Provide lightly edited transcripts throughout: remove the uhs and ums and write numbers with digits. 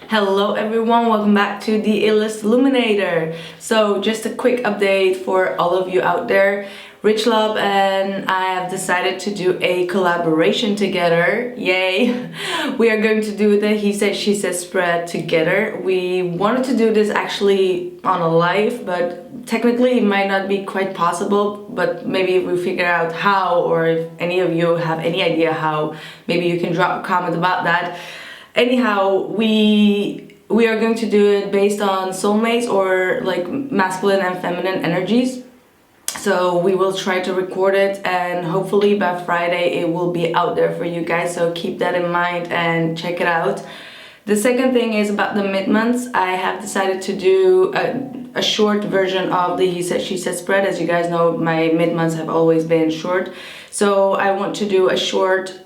Hello everyone, welcome back to the Illest Illuminator. So just a quick update for all of you out there. Rich Love and I have decided to do a collaboration together. Yay! We are going to do the He Said She Said spread together. We wanted to do this actually on a live, but technically it might not be quite possible, but maybe if we figure out how, or if any of you have any idea how, maybe you can drop a comment about that. Anyhow, we are going to do it based on soulmates or like masculine and feminine energies. So we will try to record it, and hopefully by Friday it will be out there for you guys. So keep that in mind and check it out. The second thing is about the mid-months. I have decided to do a short version of the He Said She Said spread. As you guys know, my mid-months have always been short. So I want to do a short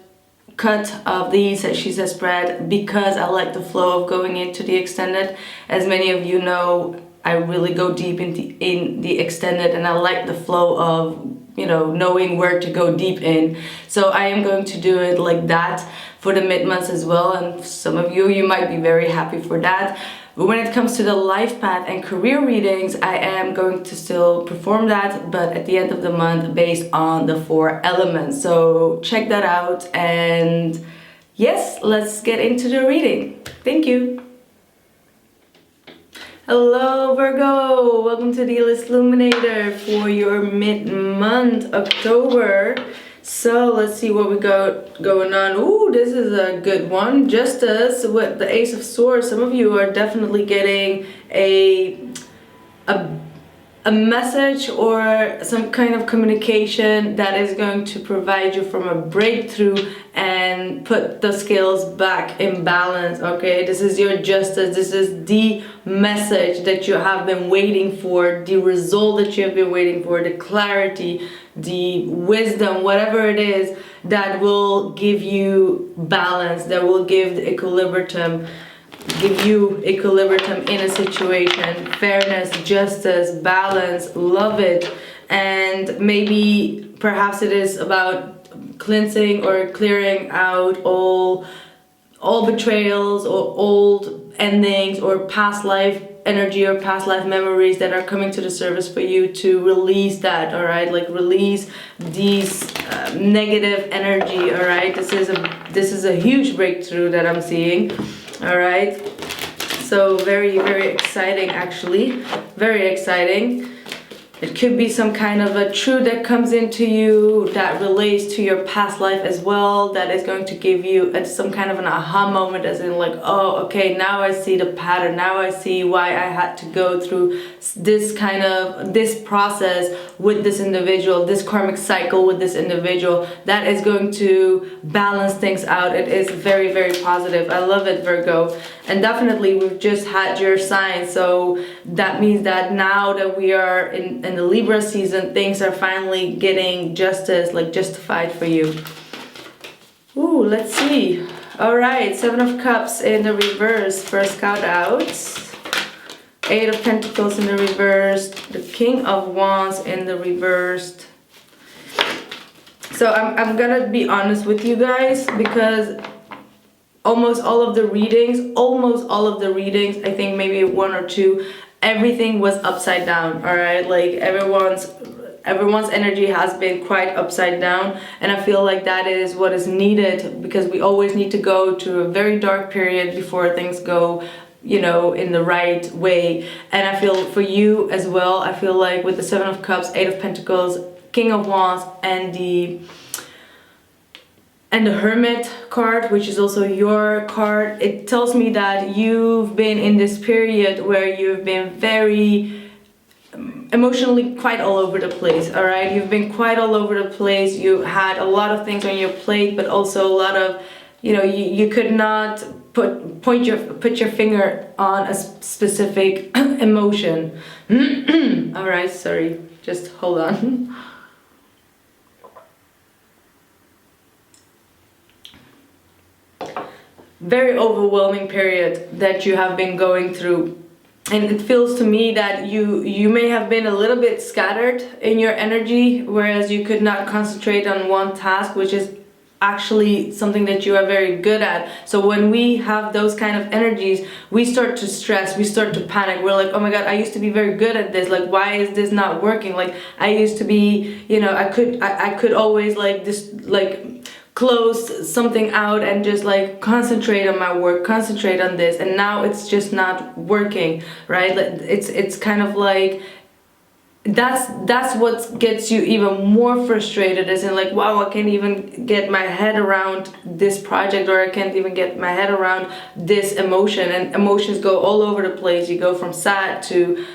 cut of the He Said She Said spread because I like the flow of going into the extended. As many of you know, I really go deep in the extended, and I like the flow of, you know, knowing where to go deep in. So I am going to do it like that for the mid-months as well, and some of you might be very happy for that. But when it comes to the life path and career readings, I am going to still perform that, but at the end of the month based on the 4 elements. So check that out, and yes, let's get into the reading. Thank you. Hello Virgo, welcome to the Illest Illuminator for your mid-month October. So let's see what we got going on. Ooh, this is a good one. Justice with the Ace of Swords. Some of you are definitely getting a message or some kind of communication that is going to provide you from a breakthrough and put the scales back in balance. Okay, this is your justice. This is the message that you have been waiting for, the result that you have been waiting for, the clarity, the wisdom, whatever it is that will give you balance, that will give the equilibrium, in a situation, fairness, justice, balance. Love it. And maybe perhaps it is about cleansing or clearing out all betrayals or old endings or past life energy or past life memories that are coming to the surface for you to release that. All right, like release these negative energy. All right, this is a huge breakthrough that I'm seeing. All right, so very, very exciting, actually, very exciting. It could be some kind of a truth that comes into you that relates to your past life as well, that is going to give you some kind of an aha moment, as in like, oh, okay, now I see the pattern, now I see why I had to go through this process with this individual, this karmic cycle with this individual. That is going to balance things out. It is very, very positive. I love it, Virgo. And definitely we've just had your sign, so that means that now that we are in the Libra season, things are finally getting justice, like justified for you. Ooh, let's see. All right, 7 of Cups in the reverse, first count out. 8 of Pentacles in the reverse, the King of Wands in the reversed. So I'm gonna be honest with you guys, because almost all of the readings, I think maybe 1 or 2, everything was upside down. All right, like everyone's energy has been quite upside down, and I feel like that is what is needed, because we always need to go to a very dark period before things go, you know, in the right way. And I feel for you as well, I feel like with the 7 of Cups, 8 of Pentacles, King of Wands, and the Hermit card, which is also your card, it tells me that you've been in this period where you've been very emotionally quite all over the place. All right, you've been quite all over the place. You had a lot of things on your plate, but also a lot of, you know, you could not put your finger on a specific emotion. All right, sorry, just hold on. Very overwhelming period that you have been going through, and it feels to me that you may have been a little bit scattered in your energy, whereas you could not concentrate on one task, which is actually something that you are very good at. So when we have those kind of energies, we start to stress, we start to panic. We're like, oh my god, I used to be very good at this, like why is this not working? Like I used to be, you know, I could always like this, like close something out and just like concentrate on my work, concentrate on this, and now it's just not working, right? It's kind of like that's what gets you even more frustrated, as in like, wow, I can't even get my head around this project, or I can't even get my head around this emotion. And emotions go all over the place. You go from sad to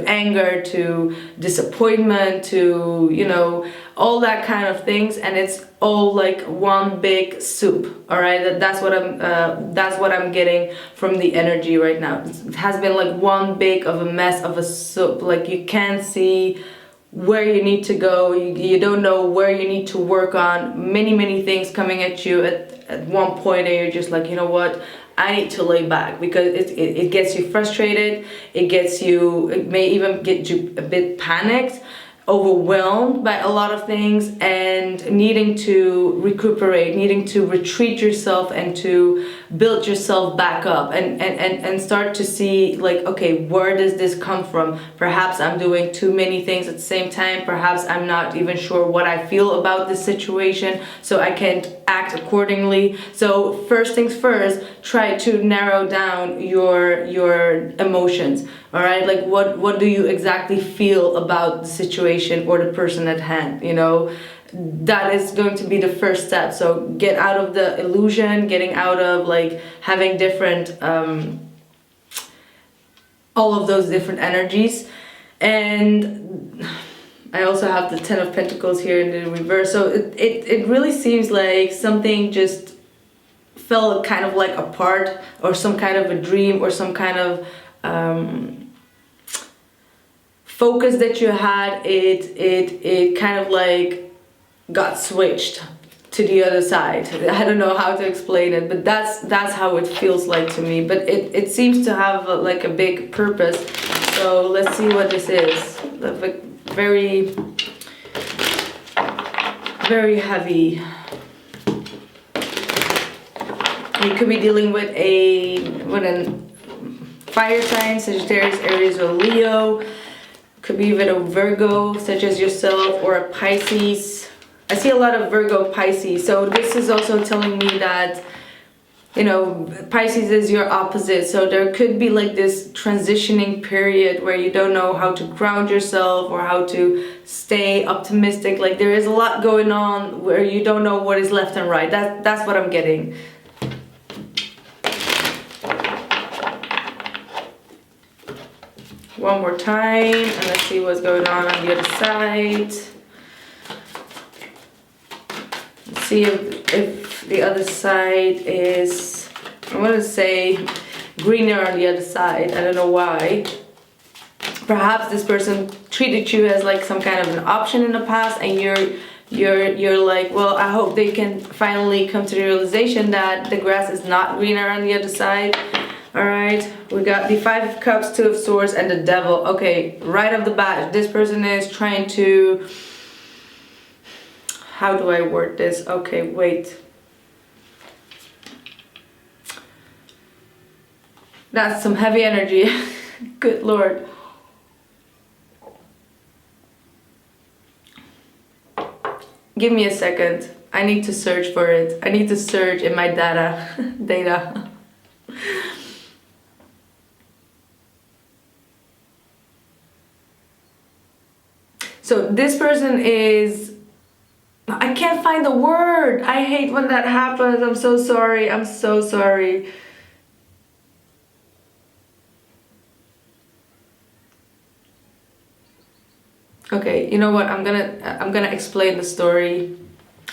anger, to disappointment, to, you know, all that kind of things, and it's all like one big soup. All right, that's what I'm getting from the energy right now. It has been like one big of a mess of a soup. Like you can't see where you need to go. You don't know where you need to work on. Many things coming at you at one point, and you're just like, you know what, I need to lay back, because it gets you frustrated. It may even get you a bit panicked, overwhelmed by a lot of things, and needing to recuperate, needing to retreat yourself and to build yourself back up, and start to see like, okay, where does this come from? Perhaps I'm doing too many things at the same time. Perhaps I'm not even sure what I feel about this situation, so I can't act accordingly. So first things first, try to narrow down your emotions. All right, like what do you exactly feel about the situation or the person at hand? You know, that is going to be the first step. So get out of the illusion, getting out of like having different all of those different energies. And I also have the 10 of Pentacles here in the reverse. So it really seems like something just fell kind of like apart, or some kind of a dream, or some kind of focus that you had, it kind of like got switched to the other side. I don't know how to explain it, but that's how it feels like to me. But it seems to have like a big purpose. So let's see what this is. Like very heavy. You could be dealing with a fire sign, Sagittarius, Aries, or Leo. Could be with a Virgo, such as yourself, or a Pisces. I see a lot of Virgo, Pisces. So this is also telling me that, you know, Pisces is your opposite. So there could be like this transitioning period where you don't know how to ground yourself or how to stay optimistic. Like there is a lot going on where you don't know what is left and right. That's what I'm getting. One more time, and let's see what's going on the other side. Let's see if the other side is, I want to say greener on the other side. I don't know why. Perhaps this person treated you as like some kind of an option in the past, and you're like, well, I hope they can finally come to the realization that the grass is not greener on the other side. All right, we got the 5 of Cups, 2 of Swords, and the Devil. Okay, right off the bat, this person is trying to, how do I word this? Okay, wait. That's some heavy energy. Good Lord. Give me a second. I need to search for it. I need to search in my data. So this person is, I can't find the word. I hate when that happens. I'm so sorry. I'm so sorry. Okay, you know what? I'm gonna explain the story.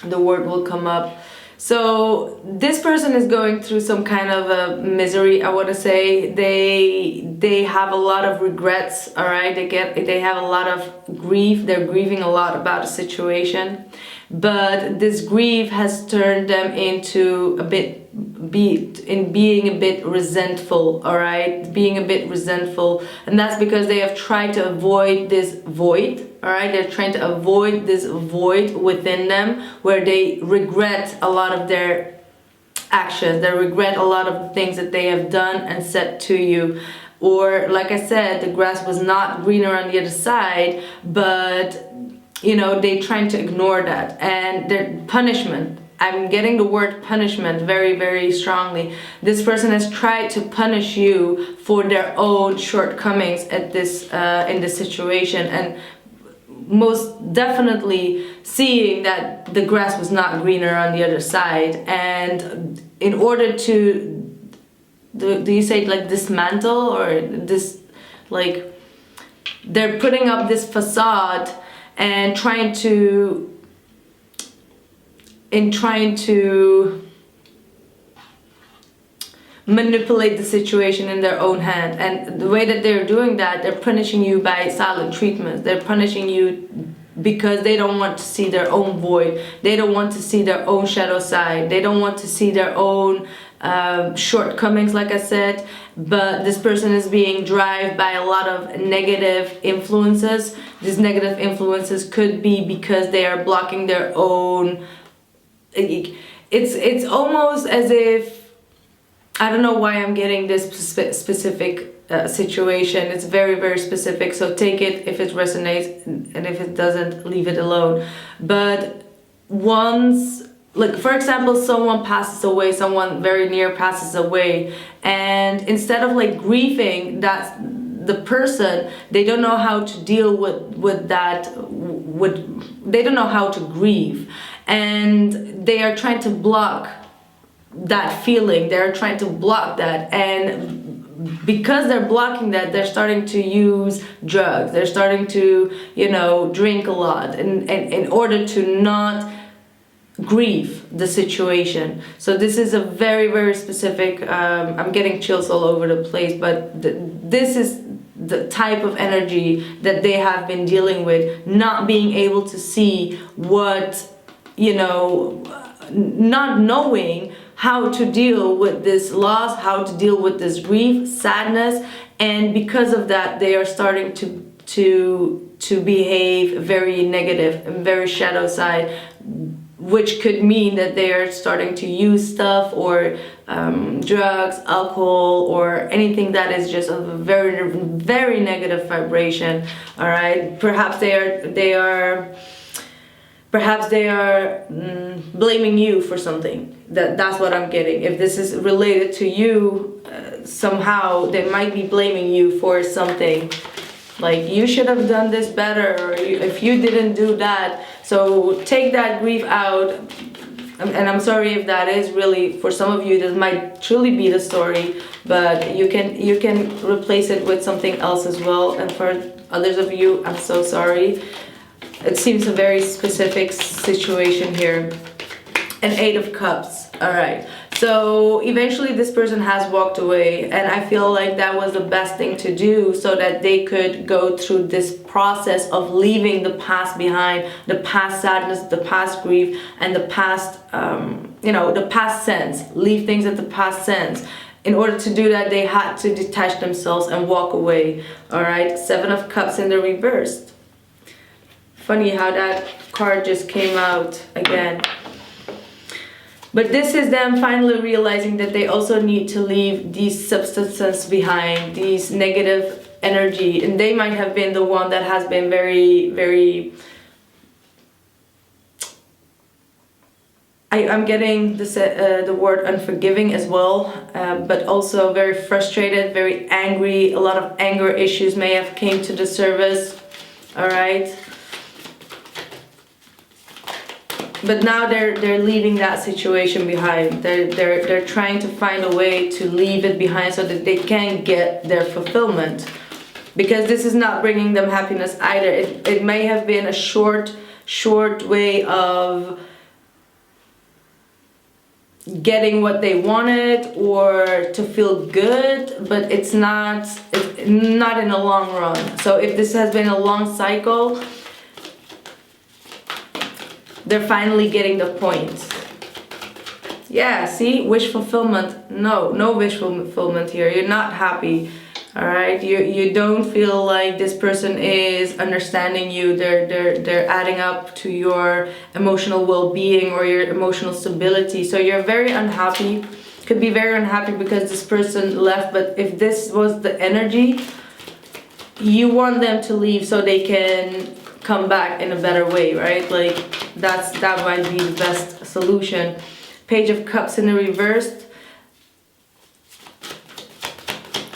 The word will come up. So this person is going through some kind of a misery, I want to say. They have a lot of regrets, all right? They have a lot of grief. They're grieving a lot about a situation. But this grief has turned them into being a bit resentful, all right? Being a bit resentful. And that's because they have tried to avoid this void, all right? They're trying to avoid this void within them where they regret a lot of their actions. They regret a lot of things that they have done and said to you. Or like I said, the grass was not greener on the other side, but you know, they're trying to ignore that. And their punishment, I'm getting the word punishment very, very strongly. This person has tried to punish you for their own shortcomings at this in this situation, and most definitely seeing that the grass was not greener on the other side. And in order to, do you say like dismantle, or this, like they're putting up this facade and trying to manipulate the situation in their own hand. And the way that they're doing that, they're punishing you by silent treatments. They're punishing you because they don't want to see their own void. They don't want to see their own shadow side. They don't want to see their own shortcomings, like I said. But this person is being driven by a lot of negative influences. These negative influences could be because they are blocking their own. It's almost as if, I don't know why I'm getting this specific situation. It's very, very specific, so take it if it resonates, and if it doesn't, leave it alone. But once, like for example, someone passes away, someone very near passes away, and instead of like grieving that the person, they don't know how to deal with that, they don't know how to grieve, and they are trying to block that feeling. They're trying to block that, and because they're blocking that, they're starting to use drugs. They're starting to, you know, drink a lot in order to not grieve the situation. So this is a very, very specific, I'm getting chills all over the place, but this is the type of energy that they have been dealing with, not being able to see what, you know, not knowing how to deal with this loss, how to deal with this grief, sadness, and because of that, they are starting to behave very negative and very shadow side, which could mean that they are starting to use stuff or drugs, alcohol, or anything that is just of a very, very negative vibration. All right, perhaps they are blaming you for something. That's what I'm getting. If this is related to you, somehow they might be blaming you for something. Like, you should have done this better, or if you didn't do that. So take that grief out. And I'm sorry if that is really, for some of you, this might truly be the story, but you can replace it with something else as well. And for others of you, I'm so sorry. It seems a very specific situation here. An 8 of Cups. All right. So eventually this person has walked away, and I feel like that was the best thing to do so that they could go through this process of leaving the past behind, the past sadness, the past grief, and the past, you know, the past sense. Leave things at the past sense. In order to do that, they had to detach themselves and walk away. All right. 7 of Cups in the reverse. Funny how that card just came out again. But this is them finally realizing that they also need to leave these substances behind, these negative energy. And they might have been the one that has been very, very... I'm getting this, the word unforgiving as well, but also very frustrated, very angry. A lot of anger issues may have came to the surface. All right. But now they're leaving that situation behind. They're trying to find a way to leave it behind so that they can get their fulfillment, because this is not bringing them happiness either. It may have been a short way of getting what they wanted or to feel good, but it's not in the long run. So if this has been a long cycle, they're finally getting the point. Yeah, see? Wish fulfillment. No wish fulfillment here. You're not happy. All right, you don't feel like this person is understanding you. They're adding up to your emotional well-being or your emotional stability. So you're very unhappy. Could be very unhappy because this person left. But if this was the energy, you want them to leave so they can come back in a better way, right? Like that might be the best solution. Page of Cups in the reverse.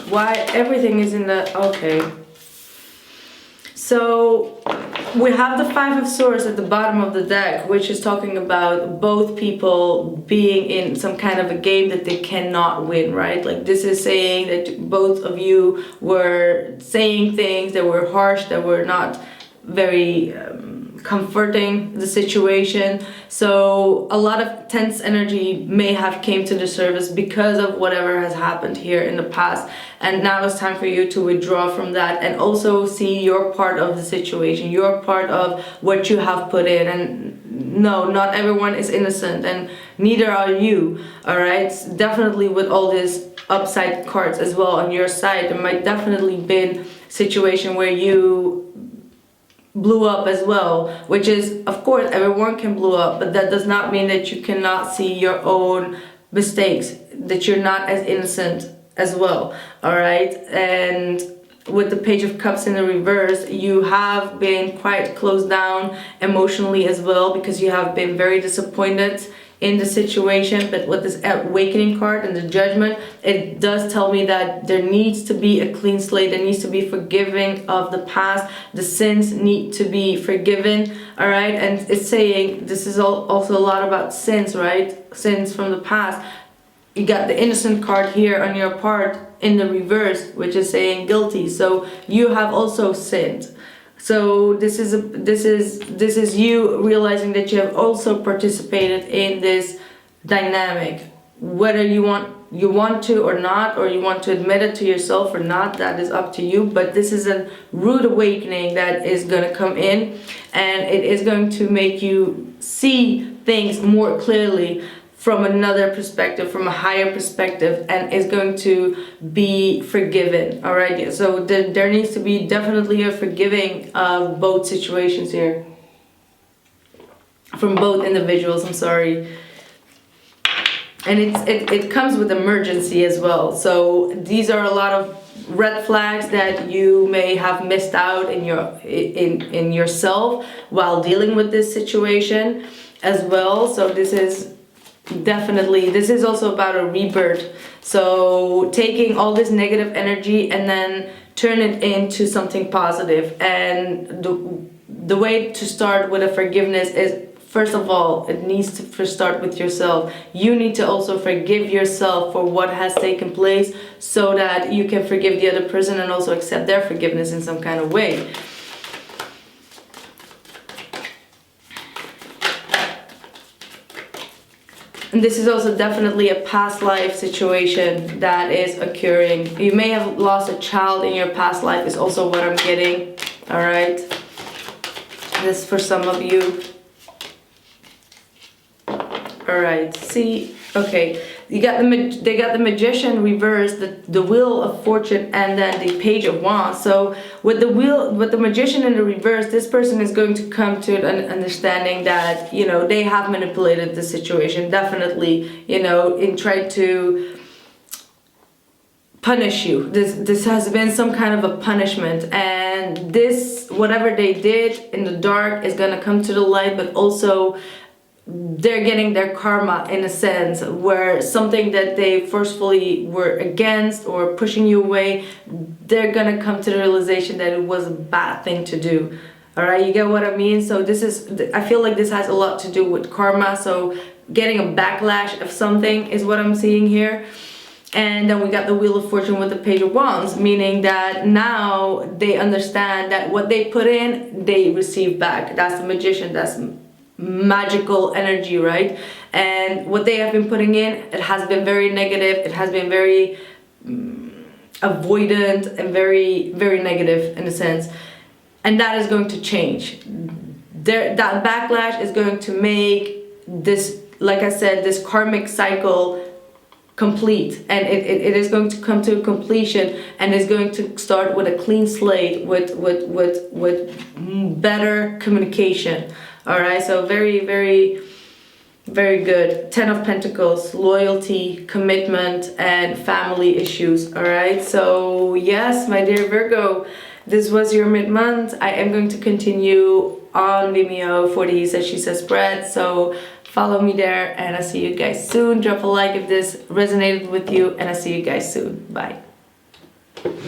Why everything is in the okay. So we have the Five of Swords at the bottom of the deck, which is talking about both people being in some kind of a game that they cannot win, right? Like this is saying that both of you were saying things that were harsh, that were not very comforting the situation. So a lot of tense energy may have came to the surface because of whatever has happened here in the past, and now it's time for you to withdraw from that and also see your part of the situation, your part of what you have put in. And no, not everyone is innocent, and neither are you. All right, definitely with all these upside cards as well on your side, there might definitely been situation where you blew up as well, which is, of course, everyone can blow up, but that does not mean that you cannot see your own mistakes, that you're not as innocent as well. All right, and with the Page of Cups in the reverse, you have been quite closed down emotionally as well, because you have been very disappointed in the situation. But with this Awakening card and the Judgment, it does tell me that there needs to be a clean slate. There needs to be forgiving of the past. The sins need to be forgiven. All right, and it's saying this is also a lot about sins, right? Sins from the past. You got the Innocent card here on your part in the reverse, which is saying guilty. So you have also sinned. So this is you realizing that you have also participated in this dynamic, whether you want to or not, or you want to admit it to yourself or not, that is up to you. But this is a rude awakening that is going to come in, and it is going to make you see things more clearly from another perspective, from a higher perspective, and is going to be forgiven. All right, so there needs to be definitely a forgiving of both situations here, from both individuals. I'm sorry. And it comes with emergency as well. So these are a lot of red flags that you may have missed out in yourself while dealing with this situation as well. So this is also about a rebirth. So taking all this negative energy and then turn it into something positive. And the way to start with a forgiveness is, first of all, it needs to start with yourself. You need to also forgive yourself for what has taken place, so that you can forgive the other person and also accept their forgiveness in some kind of way. And this is also definitely a past life situation that is occurring. You may have lost a child in your past life is also what I'm getting. All right. This for some of you. All right. See. Okay. They got the Magician reversed, the Wheel of Fortune, and then the Page of Wands. So with the Magician in the reverse, this person is going to come to an understanding that, you know, they have manipulated the situation, definitely, you know, in trying to punish you. This has been some kind of a punishment, and this, whatever they did in the dark, is gonna come to the light, but also they're getting their karma, in a sense, where something that they forcefully were against or pushing you away, they're gonna come to the realization that it was a bad thing to do. All right, you get what I mean? So I feel like this has a lot to do with karma. So getting a backlash of something is what I'm seeing here. And then we got the Wheel of Fortune with the Page of Wands, meaning that now they understand that what they put in, they receive back. That's the Magician. That's magical energy, right? And what they have been putting in, it has been very negative. It has been very avoidant and very, very negative in a sense. And that is going to change. That backlash is going to make this, like I said, this karmic cycle complete, and it is going to come to a completion, and is going to start with a clean slate, with better communication. All right, so very, very, very good. 10 of Pentacles, loyalty, commitment, and family issues. All right, so yes, my dear Virgo, this was your mid-month. I am going to continue on Vimeo for the He Says She Says spread, so follow me there, and I'll see you guys soon. Drop a like if this resonated with you, and I'll see you guys soon. Bye.